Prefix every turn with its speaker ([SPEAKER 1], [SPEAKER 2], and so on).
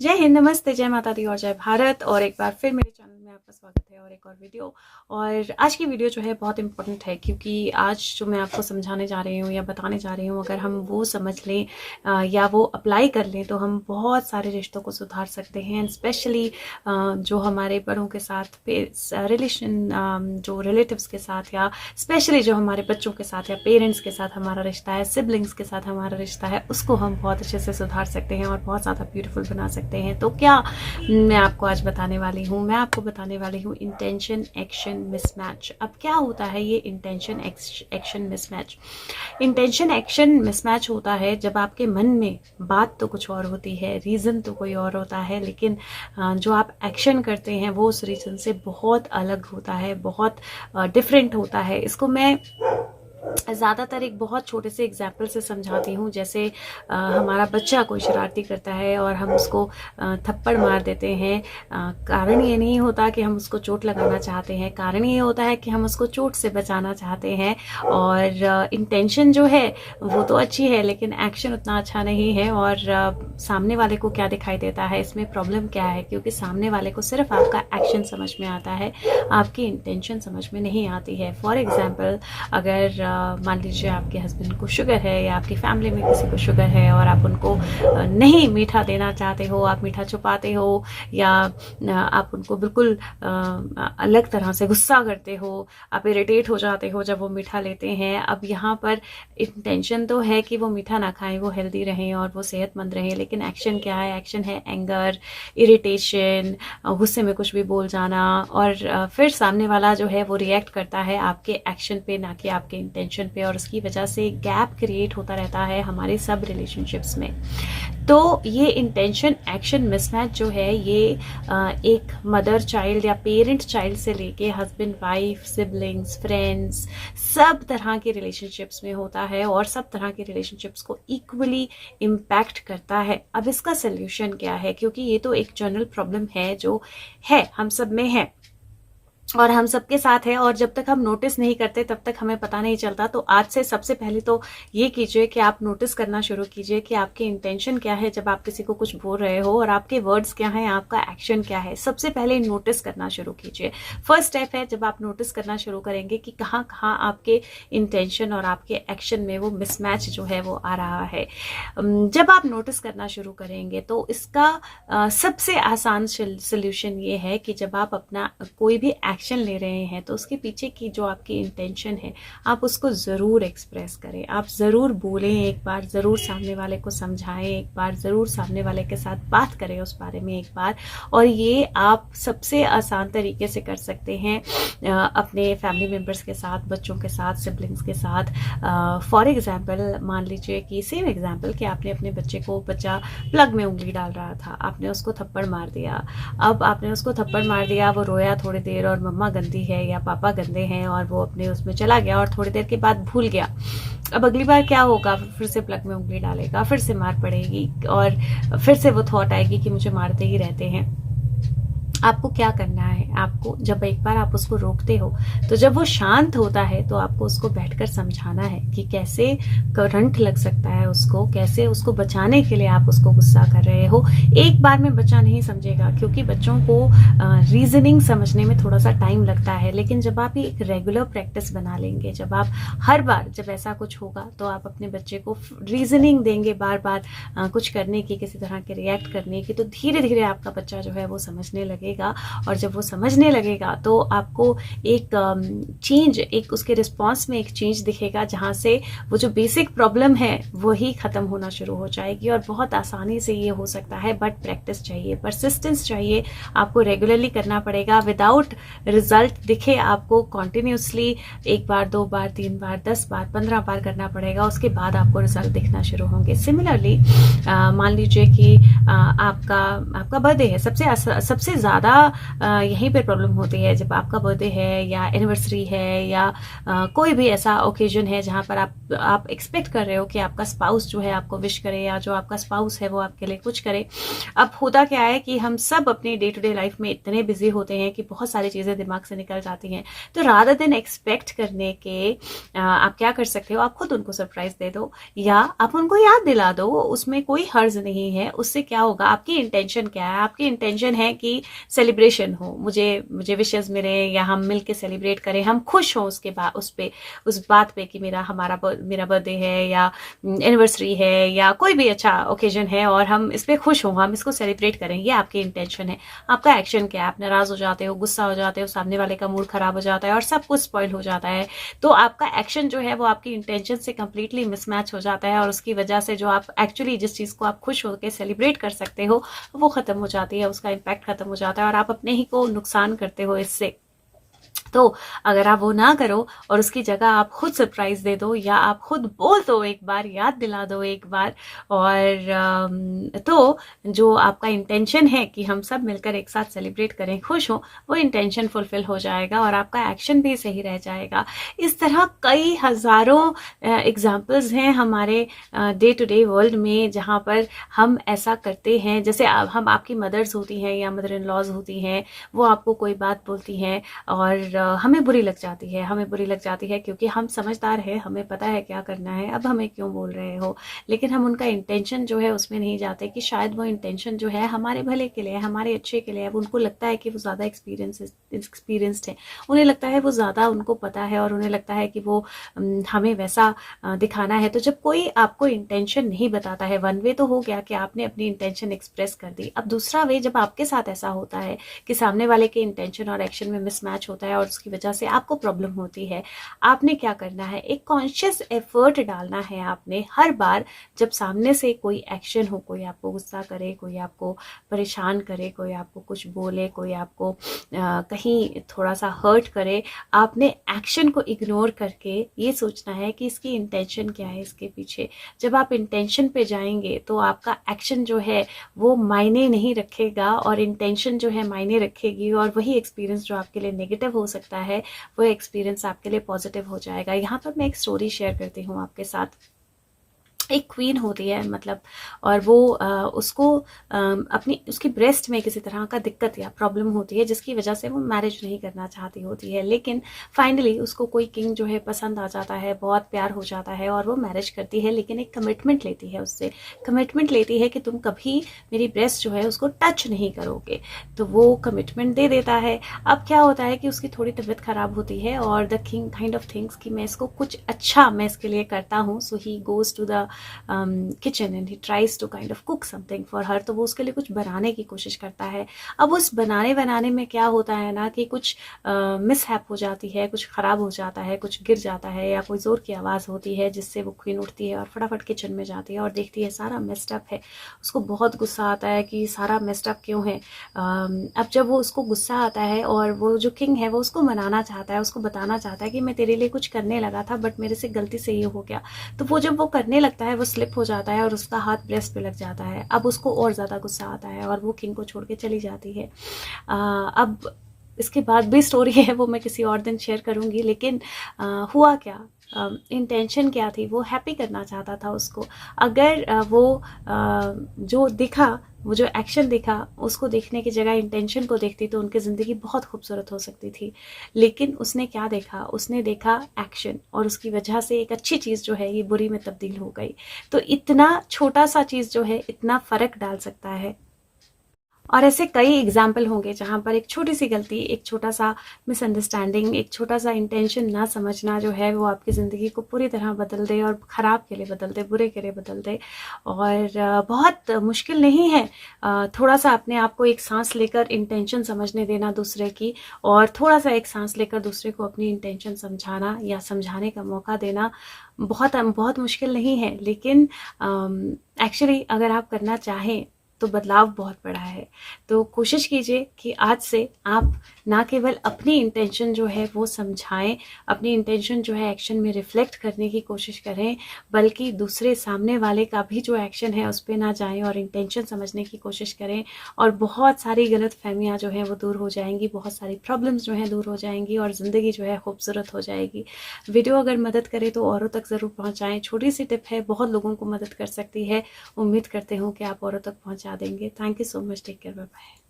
[SPEAKER 1] जय हिंद, नमस्ते, जय माता दी और जय भारत। और एक बार फिर मेरे चैनल में आपका स्वागत है और एक और वीडियो। और आज की वीडियो जो है बहुत इंपॉर्टेंट है, क्योंकि आज जो मैं आपको समझाने जा रही हूँ या बताने जा रही हूँ, अगर हम वो समझ लें या वो अप्लाई कर लें तो हम बहुत सारे रिश्तों को सुधार सकते हैं। स्पेशली जो हमारे बड़ों के साथ रिलेशन, जो रिलेटिव्स के साथ, या स्पेशली जो हमारे बच्चों के साथ या पेरेंट्स के साथ हमारा रिश्ता है, सिबलिंग्स के साथ हमारा रिश्ता है, उसको हम बहुत अच्छे से सुधार सकते हैं और बहुत ज़्यादा ब्यूटीफुल बना सकते हैं। तो क्या मैं आपको आज बताने वाली हूँ, मैं आपको बताने वाली हूँ इंटेंशन एक्शन मिसमैच। अब क्या होता है ये intention action mismatch? Intention action mismatch होता है जब आपके मन में बात तो कुछ और होती है, रीज़न तो कोई और होता है, लेकिन जो आप एक्शन करते हैं वो उस रीज़न से बहुत अलग होता है, बहुत डिफरेंट होता है। इसको मैं ज़्यादातर एक बहुत छोटे से एग्जाम्पल से समझाती हूँ। जैसे हमारा बच्चा कोई शरारती करता है और हम उसको थप्पड़ मार देते हैं। कारण ये नहीं होता कि हम उसको चोट लगाना चाहते हैं, कारण ये होता है कि हम उसको चोट से बचाना चाहते हैं। और इंटेंशन जो है वो तो अच्छी है, लेकिन एक्शन उतना अच्छा नहीं है। और सामने वाले को क्या दिखाई देता है, इसमें प्रॉब्लम क्या है? क्योंकि सामने वाले को सिर्फ आपका एक्शन समझ में आता है, आपकी इंटेंशन समझ में नहीं आती है। फॉर एग्जाम्पल, अगर मान लीजिए आपके हस्बैंड को शुगर है या आपकी फैमिली में किसी को शुगर है और आप उनको नहीं मीठा देना चाहते हो, आप मीठा छुपाते हो, या आप उनको बिल्कुल अलग तरह से गुस्सा करते हो, आप इरिटेट हो जाते हो जब वो मीठा लेते हैं। अब यहाँ पर इंटेंशन तो है कि वो मीठा ना खाएं, वो हेल्दी रहें और वो सेहतमंद रहें, लेकिन एक्शन क्या है? एक्शन है एंगर, इरिटेशन, गुस्से में कुछ भी बोल जाना। और फिर सामने वाला जो है वो रिएक्ट करता है आपके एक्शन पे, ना कि आपके इंटेंशन पे, और उसकी वजह से गैप क्रिएट होता रहता है हमारे सब रिलेशनशिप्स में। तो ये इंटेंशन एक्शन मिसमैच जो है, ये एक मदर चाइल्ड या पेरेंट चाइल्ड से लेके हस्बैंड वाइफ, सिबलिंग्स, फ्रेंड्स, सब तरह के रिलेशनशिप्स में होता है और सब तरह के रिलेशनशिप्स को इक्वली इम्पैक्ट करता है। अब इसका सोल्यूशन क्या है? क्योंकि ये तो एक जनरल प्रॉब्लम है जो है हम सब में है और हम सबके साथ है, और जब तक हम नोटिस नहीं करते तब तक हमें पता नहीं चलता। तो आज से सबसे पहले तो ये कीजिए कि आप नोटिस करना शुरू कीजिए कि आपकी इंटेंशन क्या है जब आप किसी को कुछ बोल रहे हो, और आपके वर्ड्स क्या हैं, आपका एक्शन क्या है। सबसे पहले नोटिस करना शुरू कीजिए। फर्स्ट स्टेप है, जब आप नोटिस करना शुरू करेंगे कि कहाँ कहाँ आपके इंटेंशन और आपके एक्शन में वो मिसमैच जो है वो आ रहा है। जब आप नोटिस करना शुरू करेंगे तो इसका सबसे आसान सोल्यूशन ये है कि जब आप अपना कोई भी एक्शन ले रहे हैं तो उसके पीछे की जो आपकी इंटेंशन है, आप उसको ज़रूर एक्सप्रेस करें, आप ज़रूर बोलें, एक बार ज़रूर सामने वाले को समझाएं, एक बार ज़रूर सामने वाले के साथ बात करें उस बारे में एक बार। और ये आप सबसे आसान तरीके से कर सकते हैं अपने फैमिली मेम्बर्स के साथ, बच्चों के साथ, सिबलिंग्स के साथ। फॉर एग्जाम्पल, मान लीजिए कि सेम एग्जाम्पल कि आपने अपने बच्चे को, बच्चा प्लग में उंगली डाल रहा था, आपने उसको थप्पड़ मार दिया। अब आपने उसको थप्पड़ मार दिया, वो रोया थोड़ी देर और मम्मा गंदी है या पापा गंदे हैं, और वो अपने उसमें चला गया और थोड़ी देर के बाद भूल गया। अब अगली बार क्या होगा? फिर से प्लग में उंगली डालेगा, फिर से मार पड़ेगी और फिर से वो थॉट आएगी कि मुझे मारते ही रहते हैं। आपको क्या करना है? आपको जब एक बार आप उसको रोकते हो तो जब वो शांत होता है तो आपको उसको बैठकर समझाना है कि कैसे करंट लग सकता है उसको, कैसे उसको बचाने के लिए आप उसको गुस्सा कर रहे हो। एक बार में बच्चा नहीं समझेगा, क्योंकि बच्चों को रीजनिंग समझने में थोड़ा सा टाइम लगता है। लेकिन जब आप एक रेगुलर प्रैक्टिस बना लेंगे, जब आप हर बार जब ऐसा कुछ होगा तो आप अपने बच्चे को रीजनिंग देंगे बार बार कुछ करने की, किसी तरह के रिएक्ट करने की, तो धीरे धीरे आपका बच्चा जो है वो समझने लगेगा। और जब वो समझने लगेगा तो आपको एक चेंज, एक उसके रिस्पॉन्स में एक चेंज दिखेगा, जहां से वो जो बेसिक प्रॉब्लम है वही खत्म होना शुरू हो जाएगी। और बहुत आसानी से ये हो सकता है, बट प्रैक्टिस चाहिए, परसिस्टेंस चाहिए, आपको रेगुलरली करना पड़ेगा। विदाउट रिजल्ट दिखे आपको कंटिन्यूसली 1 बार, 2 बार, 3 बार, 10 बार, 15 बार करना पड़ेगा, उसके बाद आपको रिजल्ट दिखना शुरू होंगे। सिमिलरली मान लीजिए कि आपका बर्थडे है, सबसे ज़्यादा यहीं पर प्रॉब्लम होती है जब आपका बर्थडे है या एनिवर्सरी है या कोई भी ऐसा ओकेजन है जहाँ पर आप एक्सपेक्ट कर रहे हो कि आपका स्पाउस जो है आपको विश करे या जो आपका स्पाउस है वो आपके लिए कुछ करे। अब होता क्या है कि हम सब अपनी डे टू डे लाइफ में इतने बिजी होते हैं कि बहुत सारी चीज़ें दिमाग से निकल जाती हैं। तो रादर देन एक्सपेक्ट करने के आप क्या कर सकते हो, आप खुद उनको सरप्राइज दे दो या आप उनको याद दिला दो, उसमें कोई हर्ज नहीं है। उससे क्या होगा, आपकी इंटेंशन क्या है, आपकी इंटेंशन है कि सेलिब्रेशन हो, मुझे विशेष मिले या हम मिल के सेलिब्रेट करें, हम खुश हों उसके बाद उस बात पे कि मेरा बर्थडे है या एनिवर्सरी है या कोई भी अच्छा ओकेजन है और हम इस पर खुश हों, हम इसको सेलिब्रेट करें। ये आपकी इंटेंशन है। आपका एक्शन क्या है, आप नाराज हो जाते हो, गुस्सा हो जाते हो, सामने वाले का मूड खराब हो जाता है और सब कुछ स्पॉइल हो जाता है। तो आपका एक्शन जो है वो आपकी इंटेंशन से कंप्लीटली मिसमैच हो जाता है और उसकी वजह से जो आप एक्चुअली जिस चीज़ को आप खुश होकर सेलिब्रेट कर सकते हो वो ख़त्म हो जाती है, उसका इम्पैक्ट ख़त्म हो जाता है और आप अपने ही को नुकसान करते हो इससे। तो अगर आप वो ना करो और उसकी जगह आप खुद सरप्राइज दे दो या आप खुद बोल दो, एक बार याद दिला दो एक बार, और तो जो आपका इंटेंशन है कि हम सब मिलकर एक साथ सेलिब्रेट करें, खुश हो, वो इंटेंशन फुलफिल हो जाएगा और आपका एक्शन भी सही रह जाएगा। इस तरह कई हज़ारों एग्जाम्पल्स हैं हमारे डे टू डे वर्ल्ड में जहाँ पर हम ऐसा करते हैं। जैसे हम आपकी मदर्स होती हैं या मदर इन लॉज होती हैं, वो आपको कोई बात बोलती हैं और हमें बुरी लग जाती है क्योंकि हम समझदार हैं, हमें पता है क्या करना है, अब हमें क्यों बोल रहे हो। लेकिन हम उनका इंटेंशन जो है उसमें नहीं जाते कि शायद वो इंटेंशन जो है हमारे भले के लिए, हमारे अच्छे के लिए। अब उनको लगता है कि वो ज़्यादा एक्सपीरियंस्ड है, उन्हें लगता है वो ज़्यादा उनको पता है और उन्हें लगता है कि वो हमें वैसा दिखाना है। तो जब कोई आपको इंटेंशन नहीं बताता है, वन वे तो हो गया कि आपने अपनी इंटेंशन एक्सप्रेस कर दी। अब दूसरा वे जब आपके साथ ऐसा होता है कि सामने वाले के इंटेंशन और एक्शन में मिसमैच होता है और उसकी वजह से आपको प्रॉब्लम होती है, आपने क्या करना है, एक कॉन्शियस एफर्ट डालना है आपने हर बार जब सामने से कोई एक्शन हो, कोई आपको गुस्सा करे, कोई आपको परेशान करे, कोई आपको कुछ बोले, कोई आपको कहीं थोड़ा सा हर्ट करे, आपने एक्शन को इग्नोर करके ये सोचना है कि इसकी इंटेंशन क्या है इसके पीछे। जब आप इंटेंशन पे जाएंगे तो आपका एक्शन जो है वो मायने नहीं रखेगा और इंटेंशन जो है मायने रखेगी और वही एक्सपीरियंस जो आपके लिए नेगेटिव हो सकता है वो एक्सपीरियंस आपके लिए पॉजिटिव हो जाएगा। यहाँ पर मैं एक स्टोरी शेयर करती हूँ आपके साथ। एक क्वीन होती है मतलब, और वो उसको उसकी ब्रेस्ट में किसी तरह का दिक्कत या प्रॉब्लम होती है जिसकी वजह से वो मैरिज नहीं करना चाहती होती है। लेकिन फाइनली उसको कोई किंग जो है पसंद आ जाता है, बहुत प्यार हो जाता है और वो मैरिज करती है। लेकिन एक कमिटमेंट लेती है उससे, कमिटमेंट लेती है कि तुम कभी मेरी ब्रेस्ट जो है उसको टच नहीं करोगे। तो वो कमिटमेंट दे देता है। अब क्या होता है कि उसकी थोड़ी तबीयत खराब होती है और the king kind of things कि मैं इसको कुछ अच्छा मैं इसके लिए करता हूँ। So he goes to the kitchen and he tries to kind of cook something for her. तो वो उसके लिए कुछ बनाने की कोशिश करता है। अब उस बनाने में क्या होता है ना कि कुछ मिसहैप हो जाती है, कुछ ख़राब हो जाता है, कुछ गिर जाता है या कोई ज़ोर की आवाज़ होती है जिससे वो क्वीन उठती है और फटाफट किचन में जाती है और देखती है सारा मेस्ड अप है। उसको बहुत गुस्सा आता है कि सारा मेस्ड अप क्यों है। अब जब वो उसको गुस्सा आता है और वो जो किंग है वो उसको मनाना चाहता है, उसको बताना चाहता है कि मैं तेरे लिए कुछ करने लगा था बट मेरे से गलती से ये हो गया। तो वो जब वो करने लगता है वो स्लिप हो जाता है और उसका हाथ ब्रेस्ट पे लग जाता है। अब उसको और ज़्यादा गुस्सा आता है और वो किंग को छोड़ के चली जाती है। अब इसके बाद भी स्टोरी है वो मैं किसी और दिन शेयर करूँगी। लेकिन हुआ क्या, इंटेंशन क्या थी, वो हैप्पी करना चाहता था उसको। अगर वो जो दिखा, वो जो एक्शन दिखा, उसको देखने की जगह इंटेंशन को देखती तो उनकी ज़िंदगी बहुत खूबसूरत हो सकती थी। लेकिन उसने क्या देखा, उसने देखा एक्शन और उसकी वजह से एक अच्छी चीज़ जो है ये बुरी में तब्दील हो गई। तो इतना छोटा सा चीज़ जो है इतना फ़र्क डाल सकता है। और ऐसे कई एग्जाम्पल होंगे जहाँ पर एक छोटी सी गलती, एक छोटा सा मिसअंडरस्टैंडिंग, एक छोटा सा इंटेंशन ना समझना जो है वो आपकी ज़िंदगी को पूरी तरह बदल दे और ख़राब के लिए बदल दे, बुरे के लिए बदल दे। और बहुत मुश्किल नहीं है थोड़ा सा अपने आप को एक सांस लेकर इंटेंशन समझने देना दूसरे की, और थोड़ा सा एक सांस लेकर दूसरे को अपनी इंटेंशन समझाना या समझाने का मौका देना बहुत बहुत मुश्किल नहीं है। लेकिन एक्चुअली अगर आप करना चाहें तो बदलाव बहुत बड़ा है। तो कोशिश कीजिए कि आज से आप ना केवल अपनी इंटेंशन जो है वो समझाएं, अपनी इंटेंशन जो है एक्शन में रिफ्लेक्ट करने की कोशिश करें, बल्कि दूसरे सामने वाले का भी जो एक्शन है उस पर ना जाएं और इंटेंशन समझने की कोशिश करें। और बहुत सारी गलत फहमियाँ जो हैं वो दूर हो जाएंगी, बहुत सारी प्रॉब्लम्स जो हैं दूर हो जाएंगी और ज़िंदगी जो है खूबसूरत हो जाएगी। वीडियो अगर मदद करे तो औरों तक ज़रूर पहुँचाएँ। छोटी सी टिप है, बहुत लोगों को मदद कर सकती है। उम्मीद करते हूँ कि आप औरों तक पहुँचा देंगे। Thank you so much. Take care, bye bye.